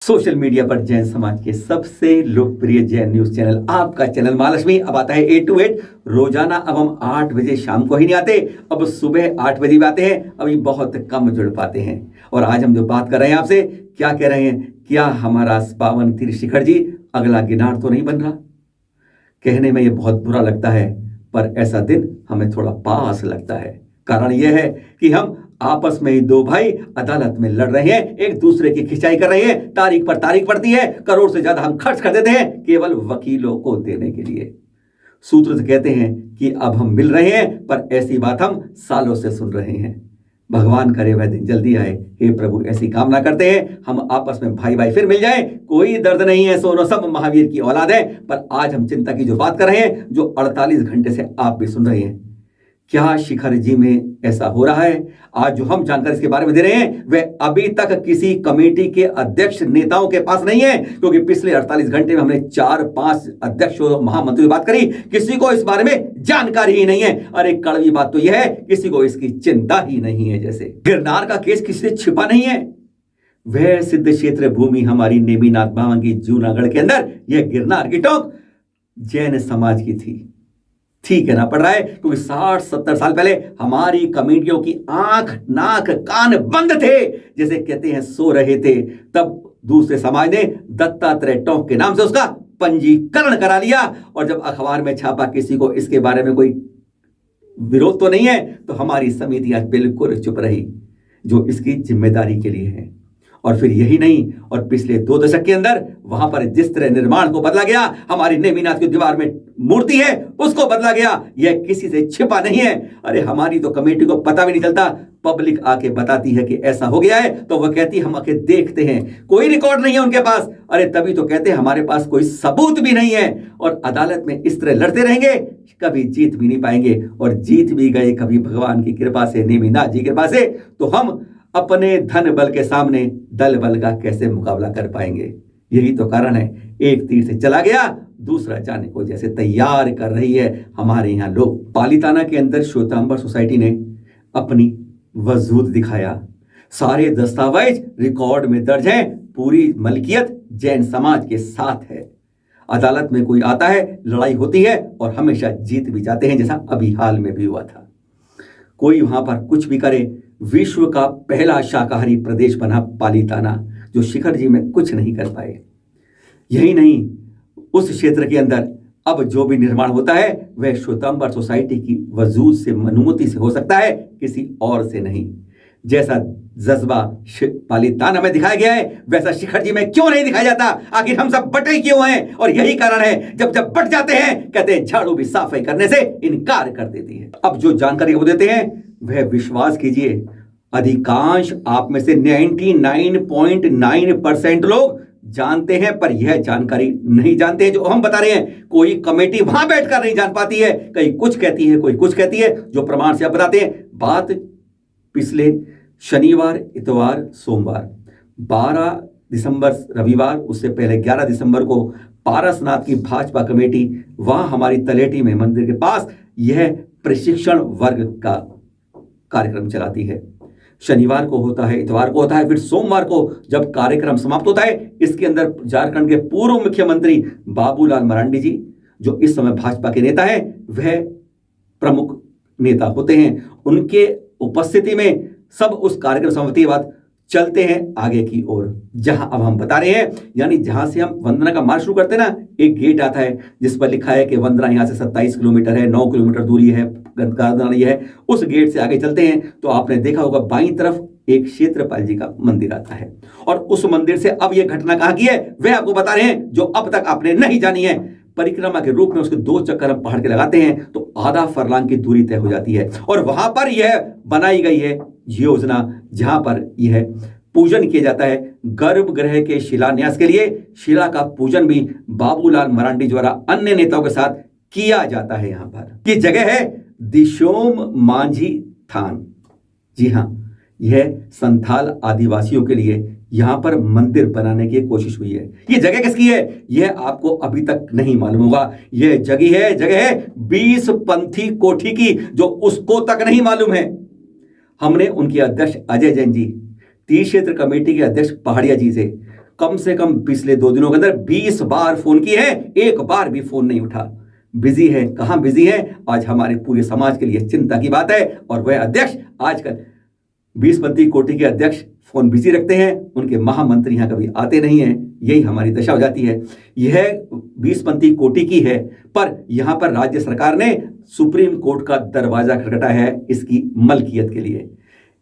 Social media पर जैन समाज के सबसे लोकप्रिय जैन न्यूज चैनल आपका चैनल महालक्ष्मी अब आता है 8 to 8 रोजाना। अब हम 8 बजे शाम को ही नहीं आते, अब सुबह 8 बजे भी आते हैं। अभी बहुत कम जुड़ पाते हैं। और आज हम जो बात कर रहे हैं आपसे, क्या कह रहे हैं, क्या हमारा पावन तीर्थ शिखर जी अगला गिरनार तो नहीं बन रहा? कहने में ये बहुत बुरा लगता है, पर ऐसा दिन हमें थोड़ा पास लगता है। कारण यह है कि हम आपस में ही दो भाई अदालत में लड़ रहे हैं, एक दूसरे की खिंचाई कर रहे हैं, तारीख पर तारीख पड़ती है, करोड़ से ज्यादा हम खर्च कर देते हैं केवल वकीलों को देने के लिए। सूत्र तो कहते हैं कि अब हम मिल रहे हैं, पर ऐसी बात हम सालों से सुन रहे हैं। भगवान करे वह दिन जल्दी आए। हे प्रभु, ऐसी कामना करते हैं हम आपस में भाई भाई फिर मिल जाएं। कोई दर्द नहीं है, सोनो सब महावीर की औलाद है। पर आज हम चिंता की जो बात कर रहे हैं, जो 48 घंटे से आप भी सुन रहे हैं, क्या शिखर जी में ऐसा हो रहा है? आज जो हम जानकारी इसके बारे में दे रहे हैं, वह अभी तक किसी कमेटी के अध्यक्ष नेताओं के पास नहीं है, क्योंकि पिछले 48 घंटे में हमने 4-5 अध्यक्ष और महामंत्रियों से बात करी, किसी को इस बारे में जानकारी ही नहीं है। और एक कड़वी बात तो यह है, किसी को इसकी चिंता ही नहीं है। जैसे गिरनार का केस किसी से छिपा नहीं है। वह सिद्ध क्षेत्र भूमि हमारी नेमिनाथ बाबा की जूनागढ़ के अंदर, यह गिरनार की टोक जैन समाज की थी। ठीक कहना पड़ रहा है, क्योंकि 60-70 साल पहले हमारी कमेटियों की आंख नाक कान बंद थे, जैसे कहते हैं सो रहे थे। तब दूसरे समाज ने दत्तात्रेय टोंक के नाम से उसका पंजीकरण करा लिया। और जब अखबार में छापा, किसी को इसके बारे में कोई विरोध तो नहीं है, तो हमारी समितियां बिल्कुल चुप रही, जो इसकी जिम्मेदारी के लिए है। और फिर यही नहीं, और पिछले 2 दशक के अंदर वहां पर जिस तरह निर्माण को बदला गया, हमारी नेमिनाथ की दीवार में मूर्ति है उसको बदला गया, यह किसी से छिपा नहीं है। अरे हमारी तो कमेटी को पता भी नहीं चलता, पब्लिक आके बताती है कि ऐसा हो गया है, तो वह कहती हम आके देखते हैं, कोई रिकॉर्ड नहीं है उनके पास। अरे तभी तो कहते हैं हमारे पास कोई सबूत भी नहीं है। और अदालत में इस तरह लड़ते रहेंगे, कभी जीत भी नहीं पाएंगे। और जीत भी गए कभी भगवान की कृपा से, नेमिनाथ जी की कृपा से, तो हम अपने धन बल के सामने दल बल का कैसे मुकाबला कर पाएंगे? यही तो कारण है, एक तीर से चला गया, दूसरा जाने को जैसे तैयार कर रही है हमारे यहाँ लोग। पालीताना के अंदर श्वेतांबर सोसाइटी ने अपनी वजूद दिखाया, सारे दस्तावेज रिकॉर्ड में दर्ज हैं, पूरी मलकियत जैन समाज के साथ है। अदालत में कोई आता है, लड़ाई होती है और हमेशा जीत भी जाते हैं, जैसा अभी हाल में भी हुआ था। कोई वहां पर कुछ भी करे, विश्व का पहला शाकाहारी प्रदेश बना पालीताना, जो शिखर जी में कुछ नहीं कर पाए। यही नहीं, उस क्षेत्र के अंदर अब जो भी निर्माण होता है, वह श्वेतांबर सोसाइटी की वजूद से, अनुमति से हो सकता है, किसी और से नहीं। जैसा जज्बा पालीताना में दिखाया गया है, वैसा शिखर जी में क्यों नहीं दिखाया जाता? आखिर हम सब बटे क्यों हैं? और यही कारण है, जब जब बट जाते हैं, कहते हैं झाड़ू भी सफाई करने से इनकार कर देती है। अब जो जानकारी वो देते हैं, वह विश्वास कीजिए, अधिकांश आप में से 99.9% लोग जानते हैं, पर यह जानकारी नहीं जानते हैं जो हम बता रहे हैं। कोई कमेटी वहां बैठकर नहीं जान पाती है, कहीं कुछ कहती है, कोई कुछ कहती है, जो प्रमाण से आप बताते हैं। बात पिछले शनिवार, इतवार, सोमवार, 12 दिसंबर रविवार, उससे पहले 11 दिसंबर को पारसनाथ की भाजपा कमेटी वहां हमारी तलेटी में मंदिर के पास यह प्रशिक्षण वर्ग का कार्यक्रम चलाती है। शनिवार को होता है, इतवार को होता है, फिर सोमवार को जब कार्यक्रम समाप्त होता है, इसके अंदर झारखंड के पूर्व मुख्यमंत्री बाबूलाल मरांडी जी, जो इस समय भाजपा के नेता हैं, वह प्रमुख नेता होते हैं। उनके उपस्थिति में सब उस कार्यक्रम समाप्ति के बाद चलते हैं आगे की ओर, जहां अब हम बता रहे हैं, यानी जहां से हम वंदना का मार्ग शुरू करते हैं ना, एक गेट आता है जिस पर लिखा है कि वंदना यहां से 27 किलोमीटर है, 9 किलोमीटर दूरी है, गंदकादानी है। उस गेट से आगे चलते हैं तो आपने देखा होगा बाईं तरफ एक क्षेत्रपाल जी का मंदिर आता है, और उस मंदिर से अब यह घटना कहां की है, वह आपको बता रहे हैं, जो अब तक आपने नहीं जानी है। परिक्रमा के रूप में उसके 2 चक्कर हम पहाड़ के लगाते हैं, तो आधा फरलांग की दूरी तय हो जाती है। और वहां पर यह बनाई गई है योजना, जहां पर यह पूजन किया जाता है। गर्भगृह के शिलान्यास के लिए शिला का पूजन भी बाबूलाल मरांडी द्वारा अन्य नेताओं के साथ किया जाता है। यहां पर यह जगह है दिशोम मांझी थान। जी हां, यह संथाल आदिवासियों के लिए यहां पर मंदिर बनाने की कोशिश हुई है। यह जगह किसकी है, यह आपको अभी तक नहीं मालूम होगा। यह जगह है 20 पंथी कोठी की, जो उसको तक नहीं मालूम है। हमने उनके अध्यक्ष अजय जैन जी, तीर्थ क्षेत्र कमेटी के अध्यक्ष पहाड़िया जी से कम से कम पिछले 2 दिनों के अंदर 20 बार फोन किए हैं, एक बार भी फोन नहीं उठा। बिजी है, कहां बिजी है, आज हमारे पूरे समाज के लिए चिंता की बात है। और वह अध्यक्ष आजकल 20पंथी कोटि के अध्यक्ष फोन बिजी रखते हैं, उनके महामंत्री यहां कभी आते नहीं हैं। यही हमारी दशा हो जाती है। यह 20पंथी कोटि की है, पर यहां पर राज्य सरकार ने सुप्रीम कोर्ट का दरवाजा खटखटा है इसकी मलकियत के लिए।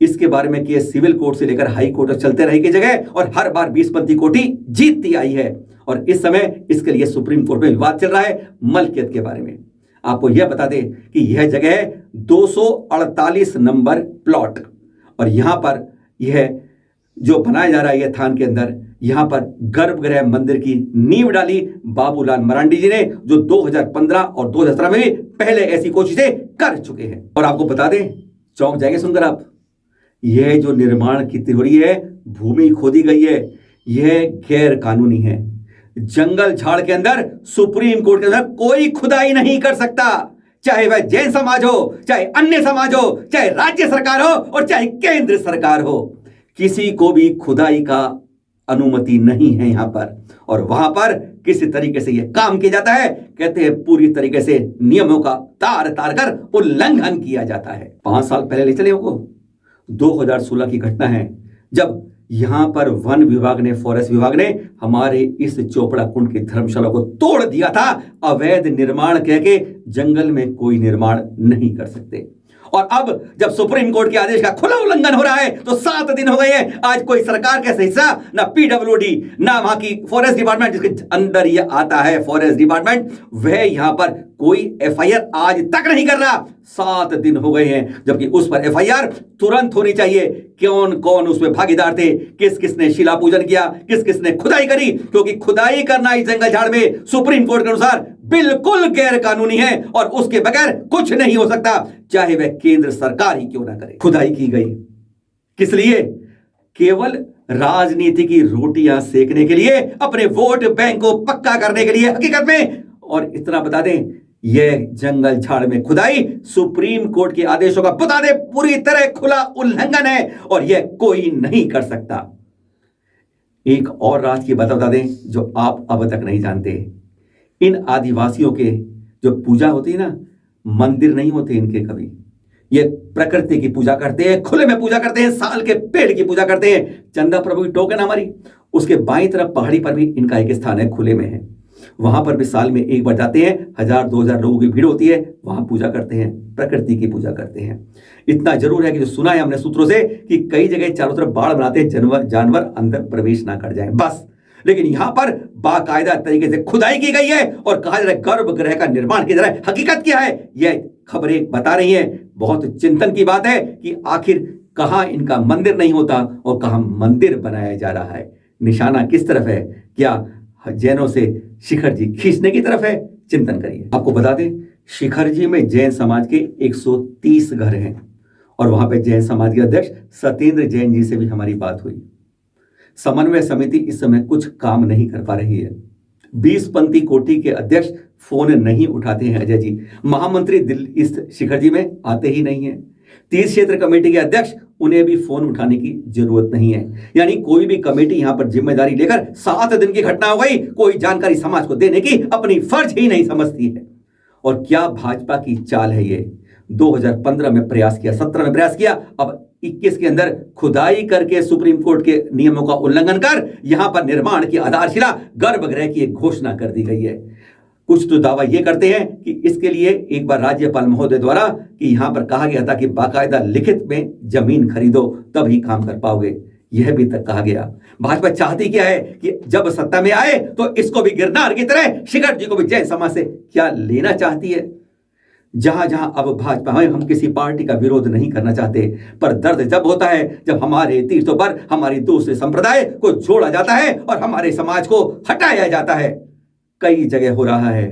इसके बारे में केस सिविल कोर्ट से लेकर हाई कोर्ट तक चलते रहे की जगह, और हर बार 20पंथी कोटि जीतती आई है। और इस समय इसके लिए सुप्रीम कोर्ट में विवाद चल रहा है मलकियत के बारे में। आपको यह बता दें कि यह जगह है 248 नंबर प्लॉट, और यहां पर यह जो बनाया जा रहा है यह थान के अंदर, यहां पर गर्भगृह मंदिर की नींव डाली बाबूलाल मरांडी जी ने, जो 2015 और 2017 में भी पहले ऐसी कोशिशें कर चुके हैं। और आपको बता दें, चौंक जाएंगे सुनकर आप, यह जो निर्माण की तिजोरी है, भूमि खोदी गई है, यह गैर कानूनी है। जंगल झाड़ के अंदर सुप्रीम कोर्ट के अंदर कोई खुदाई नहीं कर सकता, चाहे वह जैन समाज हो, चाहे अन्य समाज हो, चाहे राज्य सरकार हो और चाहे केंद्र सरकार हो, किसी को भी खुदाई का अनुमति नहीं है यहां पर। और वहां पर किसी तरीके से यह काम किया जाता है, कहते हैं पूरी तरीके से नियमों का तार तार कर उल्लंघन किया जाता है। 5 साल पहले ले चले हमको, 2016 की घटना है, जब यहां पर वन विभाग ने, फॉरेस्ट विभाग ने हमारे इस चोपड़ा कुंड की धर्मशाला को तोड़ दिया था। अवैध निर्माण कह के जंगल में कोई निर्माण नहीं कर सकते। और अब जब सुप्रीम कोर्ट के आदेश का खुला उल्लंघन हो रहा है, तो 7 दिन हो गए हैं, आज कोई सरकार का हिस्सा, ना पीडब्ल्यूडी, ना वहां की फॉरेस्ट डिपार्टमेंट जिसके अंदर ये आता है फॉरेस्ट डिपार्टमेंट, वह यहां पर कोई एफआईआर आज तक नहीं कर रहा। 7 दिन हो गए हैं, जबकि उस पर एफआईआर तुरंत होनी चाहिए। कौन कौन उसमें भागीदार थे, किस किसने शिला पूजन किया, किस किसने खुदाई करी, क्योंकि खुदाई करना इस जंगल झाड़ में सुप्रीम कोर्ट के अनुसार बिल्कुल गैर कानूनी है और उसके बगैर कुछ नहीं हो सकता, चाहे वह केंद्र सरकार ही क्यों ना करे। खुदाई की गई किस लिए? केवल राजनीति की रोटियां सेकने के लिए, अपने वोट बैंक को पक्का करने के लिए हकीकत में। और इतना बता दें, यह जंगल झाड़ में खुदाई सुप्रीम कोर्ट के आदेशों का बता दे पूरी तरह खुला उल्लंघन है और यह कोई नहीं कर सकता। एक और राज की बात बता दें जो आप अब तक नहीं जानते। इन आदिवासियों के जो पूजा होती है ना, मंदिर नहीं होते इनके कभी, ये प्रकृति की पूजा करते हैं, खुले में पूजा करते हैं, साल के पेड़ की पूजा करते हैं। चंदा प्रभु की टोकन हमारी, उसके बाईं तरफ पहाड़ी पर भी इनका एक स्थान है, खुले में है। वहां पर भी साल में एक बार जाते हैं, 1000-2000 लोगों की भीड़ होती है, वहां पूजा करते हैं, प्रकृति की पूजा करते हैं। इतना जरूर है कि जो सुना है हमने सूत्रों से कि कई जगह चारों तरफ बाड़ बनाते हैं, जानवर अंदर प्रवेश ना कर जाए बस। लेकिन यहां पर बाकायदा तरीके से खुदाई की गई है और कहा जा रहा है गर्भगृह का निर्माण किया जा रहा है। हकीकत क्या है, यह खबरें बता रही हैं। बहुत चिंतन की बात है कि आखिर कहां इनका मंदिर नहीं होता और कहां मंदिर बनाया जा रहा है। निशाना किस तरफ है? क्या जैनों से शिखर जी खींचने की तरफ है? चिंतन करिए। आपको बता दें, शिखर जी में जैन समाज के 130 घर हैं और वहां पे जैन समाज के अध्यक्ष सत्येंद्र जैन जी से भी हमारी बात हुई। समन्वय समिति इस समय कुछ काम नहीं कर पा रही है। 20पंथी कोटि के अध्यक्ष फोन नहीं उठाते हैं अजय जी, महामंत्री इस शिखर जी में आते ही नहीं है। 30 क्षेत्र कमेटी के अध्यक्ष, उन्हें भी फोन उठाने की जरूरत नहीं है। यानी कोई भी कमेटी यहां पर जिम्मेदारी लेकर 7 दिन की घटना हो गई, कोई जानकारी समाज को देने की अपनी फर्ज ही नहीं समझती है। और क्या भाजपा की चाल है ये? 2015 में प्रयास किया, 17 में प्रयास किया, अब 21 के अंदर खुदाई करके सुप्रीम कोर्ट के नियमों का उल्लंघन कर यहां पर निर्माण की आधारशिला गर्भगृह की एक घोषणा कर दी गई है। कुछ तो दावा यह करते हैं कि इसके लिए एक बार राज्यपाल महोदय द्वारा कि यहां पर कहा गया था कि बाकायदा लिखित में जमीन खरीदो तभी काम कर पाओगे, यह भी तक कहा गया। भाजपा चाहती क्या है कि जब सत्ता में आए तो इसको भी गिरनार की तरह शिखर जी को भी जैन समाज से क्या लेना चाहती है। जहां जहां अब भाजपा, हम किसी पार्टी का विरोध नहीं करना चाहते, पर दर्द जब होता है जब हमारे तीर्थों पर हमारी दूसरे संप्रदाय को जोड़ा जाता है और हमारे समाज को हटाया जाता है। कई जगह हो रहा है,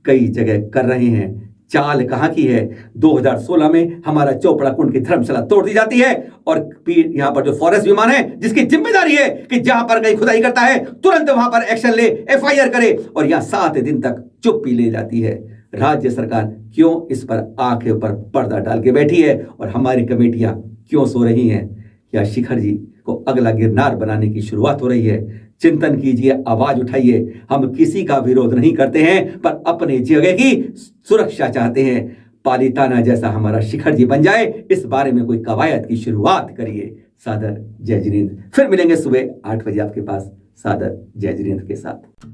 कई जगह कर रहे हैं। चाल कहां की है? 2016 में हमारा चोपड़ा कुंड की धर्मशाला तोड़ दी जाती है और यहां पर जो फॉरेस्ट विमान है जिसकी जिम्मेदारी है कि जहां पर कहीं खुदाई करता है तुरंत वहां पर एक्शन ले, एफआईआर करे, और यहां 7 दिन तक चुप्पी ले जाती है। राज्य सरकार क्यों इस पर आंखें पर पर्दा डाल के बैठी है और हमारी कमेटियां क्यों सो रही हैं? क्या शिखर जी को अगला गिरनार बनाने की शुरुआत हो रही है? चिंतन कीजिए, आवाज उठाइए। हम किसी का विरोध नहीं करते हैं, पर अपने जगह की सुरक्षा चाहते हैं। पालिताना जैसा हमारा शिखर जी बन जाए, इस बारे में कोई कवायद की शुरुआत करिए। सादर जय जिनेंद्र। फिर मिलेंगे सुबह 8 बजे आपके पास सादर जय जिनेंद्र के साथ।